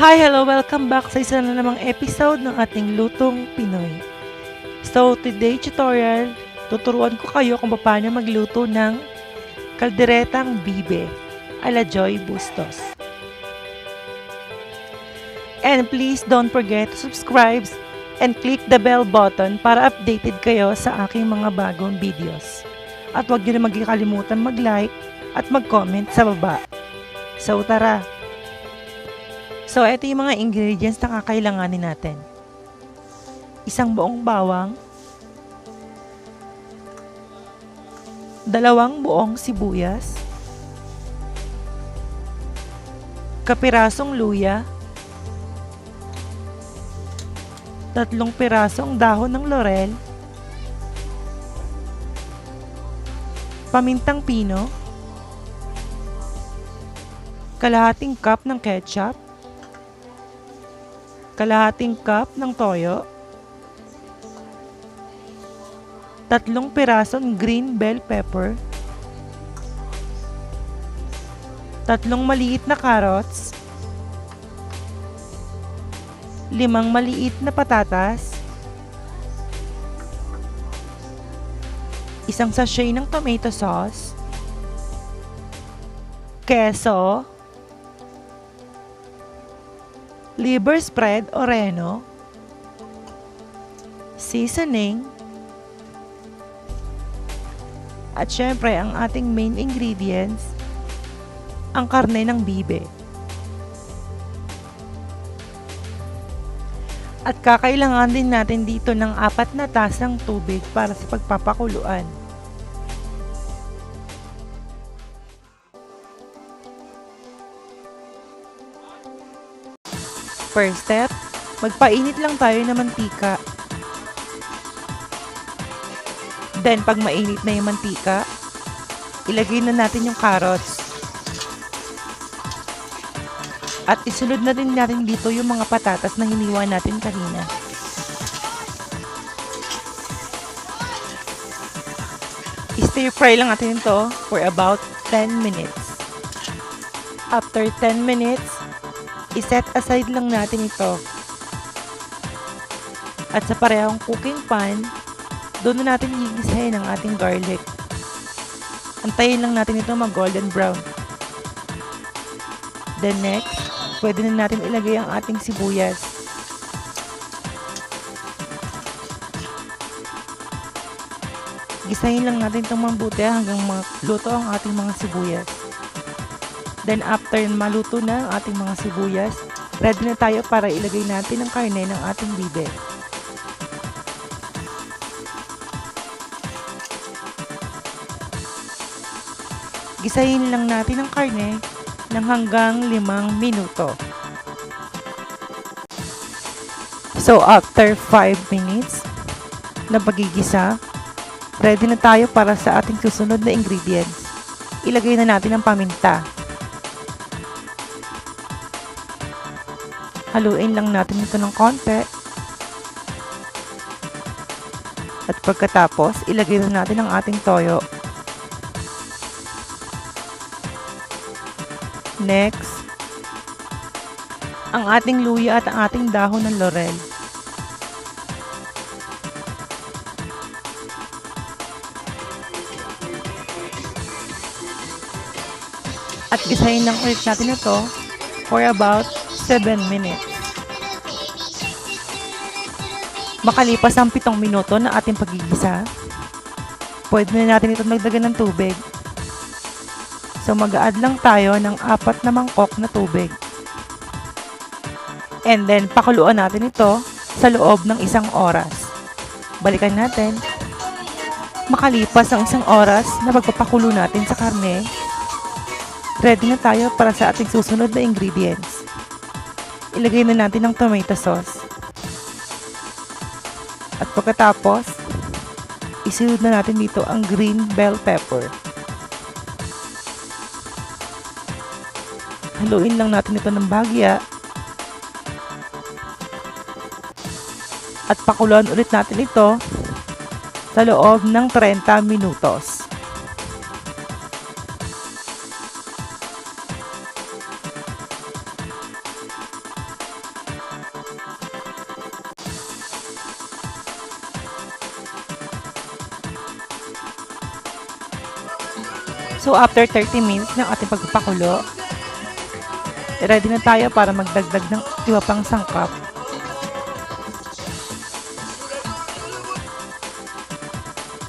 Hi, hello, welcome back sa isa na namang episode ng ating Lutong Pinoy. So, today tutorial, tuturuan ko kayo kung paano magluto ng kalderetang bibe ala Joy Bustos. And please don't forget to subscribe and click the bell button para updated kayo sa aking mga bagong videos. At huwag nyo na magkakalimutan mag-like at mag-comment sa baba. So, tara! So, ito yung mga ingredients na kakailanganin natin. Isang buong bawang, 2 buong sibuyas, kapirasong luya, 3 pirasong dahon ng Laurel, pamintang pino, kalahating cup ng ketchup, kalahating cup ng toyo, 3 pirasong green bell pepper, 3 maliit na carrots, 5 maliit na patatas, 1 sachet ng tomato sauce, keso, Liverspread o RENO, seasoning, at syempre ang ating main ingredients, ang karne ng bibe. At kakailangan din natin dito ng 4 na tasang tubig para sa pagpapakuluan. First step, magpainit lang tayo ng mantika. Then, pag mainit na yung mantika, ilagay na natin yung carrots. At isunod na rin natin dito yung mga patatas na hiniwa natin kanina. I-stir fry lang natin ito for about 10 minutes. After 10 minutes, i-set aside lang natin ito. At sa parehong cooking pan, doon na natin gigisahin ang ating garlic. Antayin lang natin ito mag golden brown. Then next, pwede na natin ilagay ang ating sibuyas. Gisahin lang natin itong mabuti hanggang maluto ang ating mga sibuyas. Then after maluto na ang ating mga sibuyas, ready na tayo para ilagay natin ang karne ng ating bibe. Gisahin lang natin ang karne ng hanggang 5 minuto. So after 5 minutes na pagigisa, ready na tayo para sa ating susunod na ingredients. Ilagay na natin ang paminta. Haluin lang natin ito ng konti. At pagkatapos, ilagay na natin ang ating toyo. Next, ang ating luya at ang ating dahon ng Laurel. At gisahin lang ulit natin ito for about 7 minutes. Makalipas ang 7 minuto na ating pagigisa, pwede na natin ito nagdagan ng tubig. So mag-a-add lang tayo ng 4 na mangkok na tubig. And then pakuluan natin ito sa loob ng 1 oras. Balikan natin. Makalipas ang 1 oras na pagpapakulo natin sa karne, ready na tayo para sa ating susunod na ingredients. Ilagay na natin ang tomato sauce. At pagkatapos, isunod na natin dito ang green bell pepper. Haluin lang natin ito ng bahagya. At pakuluan ulit natin ito sa loob ng 30 minutos. So after 30 minutes ng ating pagpapakulo, ready na tayo para magdagdag ng iba pang sangkap.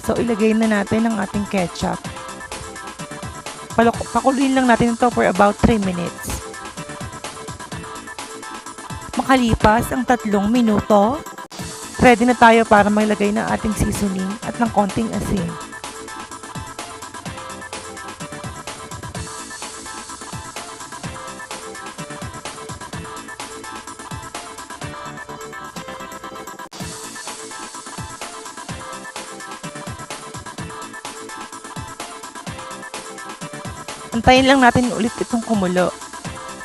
So ilagay na natin ang ating ketchup. Pakuluin lang natin ito for about 3 minutes. Makalipas ang 3 minuto, ready na tayo para maglagay ng ating seasoning at ng konting asin. Antayin lang natin ulit itong kumulo.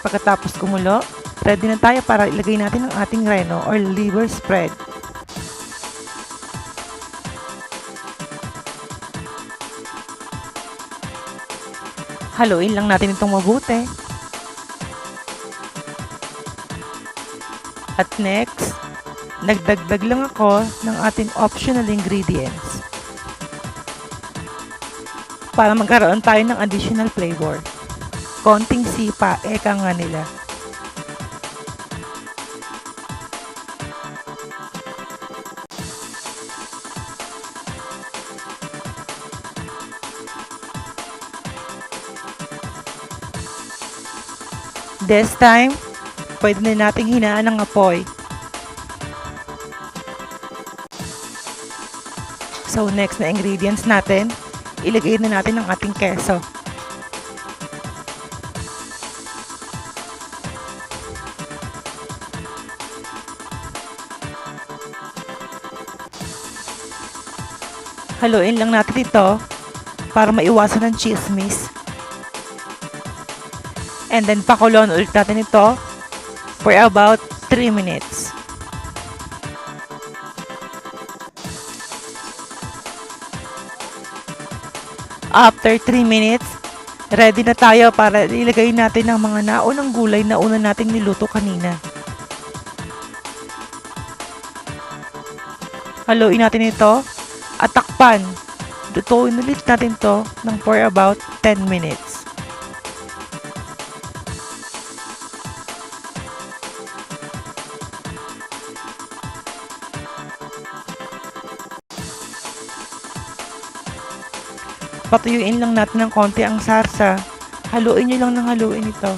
Pagkatapos kumulo, ready na tayo para ilagay natin ang ating RENO or Liverspread. Haluin lang natin itong mabuti. At next, nagdagdag lang ako ng ating optional ingredients para magkaroon tayo ng additional flavor. Konting sipa, eka nga nila. This time, pwede na nating hinaan ng apoy. So next na ingredients natin, ilagay na natin ang ating keso. Haluin lang natin ito para maiwasan ng chismis. And then pakulon ulit natin ito for about 3 minutes. After 3 minutes, ready na tayo para ilagay natin ang mga naunang gulay na una nating niluto kanina. Haluin natin ito at takpan. Lutuin ulit natin ito for about 10 minutes. Patuyuin lang natin ng konti ang sarsa. Haluin nyo lang ng haluin ito.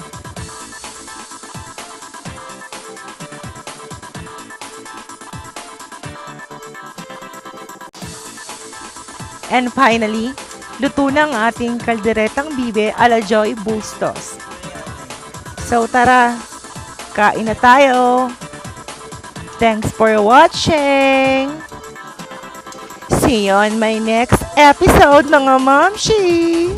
And finally, luto na ang ating kalderetang bibe ala Joy Bustos. So tara, kain na tayo! Thanks for watching! See you on my next episode, mga mamshi!